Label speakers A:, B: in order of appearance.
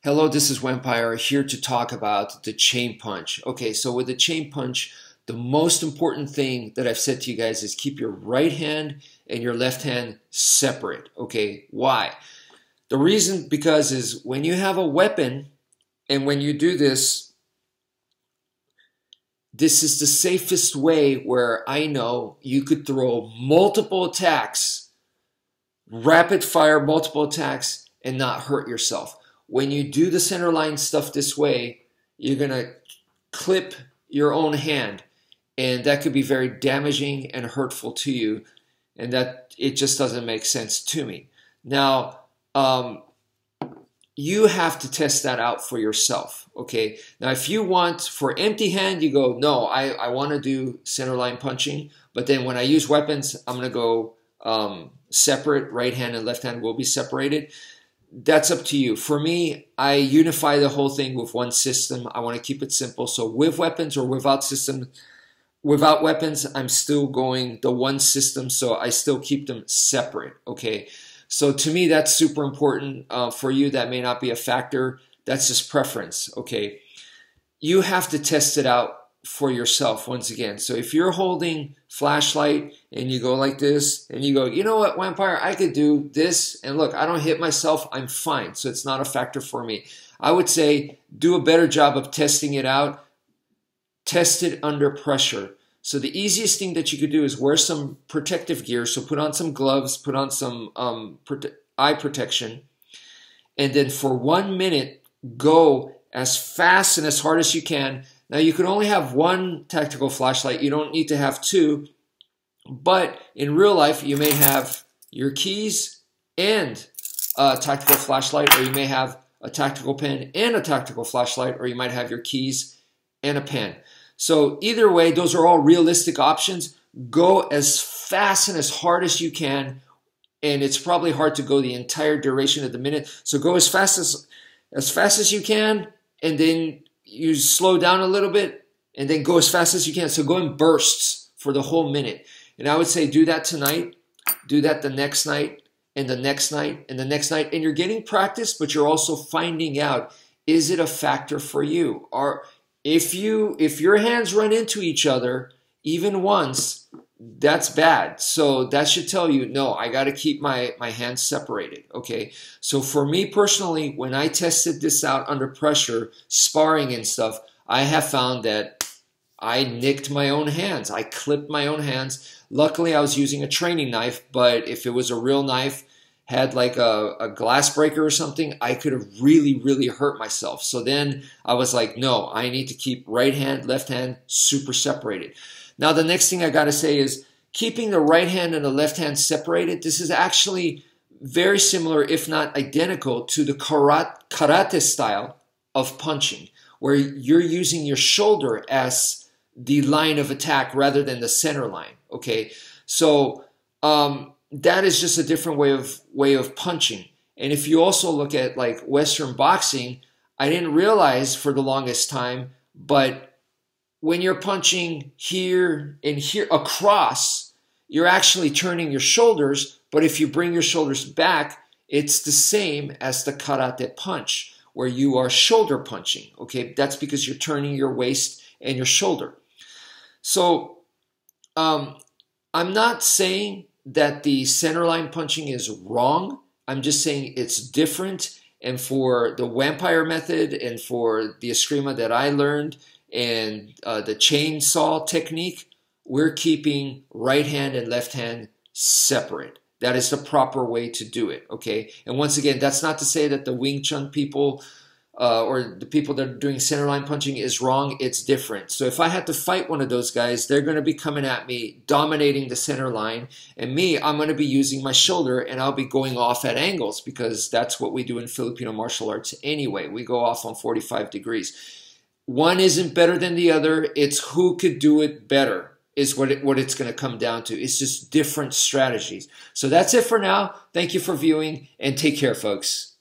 A: Hello, this is Wmpyr here to talk about the chain punch. Okay, so with the chain punch, the most important thing that I've said to you guys is keep your right hand and your left hand separate. Okay, why? The reason because is when you have a weapon and when you do this, this is the safest way where I know you could throw multiple attacks, rapid fire multiple attacks, and not hurt yourself. When you do the center line stuff this way, you're going to clip your own hand, and that could be very damaging and hurtful to you, and that it just doesn't make sense to me. Now, you have to test that out for yourself, okay? Now, if you want, for empty hand, you go, no, I want to do center line punching, but then when I use weapons, I'm going to go separate. Right hand and left hand will be separated. That's up to you. For me, I unify the whole thing with one system. I want to keep it simple. So with weapons or without weapons, I'm still going the one system, so I still keep them separate, okay? So to me, that's super important. For you, that may not be a factor. That's just preference, okay? You have to test it out for yourself once again. So if you're holding flashlight and you go like this and you go, you know what, Wmpyr, I could do this, and look, I don't hit myself, I'm fine. So it's not a factor for me. I would say do a better job of testing it out. Test it under pressure. So the easiest thing that you could do is wear some protective gear. So put on some gloves, put on some eye protection, and then for 1 minute, go as fast and as hard as you can. Now, you can only have one tactical flashlight. You don't need to have two. But in real life, you may have your keys and a tactical flashlight, or you may have a tactical pen and a tactical flashlight, or you might have your keys and a pen. So either way, those are all realistic options. Go as fast and as hard as you can, and it's probably hard to go the entire duration of the minute. So go as fast as you can, and then you slow down a little bit, and then go as fast as you can. So go in bursts for the whole minute. And I would say do that tonight, do that the next night, and the next night, and the next night. And you're getting practice, but you're also finding out, is it a factor for you? Or if your hands run into each other even once, that's bad. So that should tell you, no, I got to keep my hands separated, okay? So for me personally, when I tested this out under pressure, sparring and stuff, I have found that I nicked my own hands. I clipped my own hands. Luckily, I was using a training knife, but if it was a real knife, had like a glass breaker or something, I could have really, really hurt myself. So then I was like, no, I need to keep right hand, left hand super separated. Now, the next thing I got to say is keeping the right hand and the left hand separated. This is actually very similar, if not identical, to the karate style of punching, where you're using your shoulder as the line of attack rather than the center line, okay? So that is just a different way of punching. And if you also look at like Western boxing, I didn't realize for the longest time, but when you're punching here and here across, you're actually turning your shoulders, but if you bring your shoulders back, it's the same as the karate punch, where you are shoulder punching, okay? That's because you're turning your waist and your shoulder. So I'm not saying that the centerline punching is wrong. I'm just saying it's different. And for the Wmpyr method and for the Escrima that I learned and the chainsaw technique, we're keeping right hand and left hand separate. That is the proper way to do it, okay? And once again, that's not to say that the Wing Chun people or the people that are doing centerline punching is wrong. It's different. So if I had to fight one of those guys, they're going to be coming at me, dominating the center line. And me, I'm going to be using my shoulder, and I'll be going off at angles because that's what we do in Filipino martial arts anyway. We go off on 45 degrees. One isn't better than the other. It's who could do it better is what it's going to come down to. It's just different strategies. So that's it for now. Thank you for viewing, and take care, folks.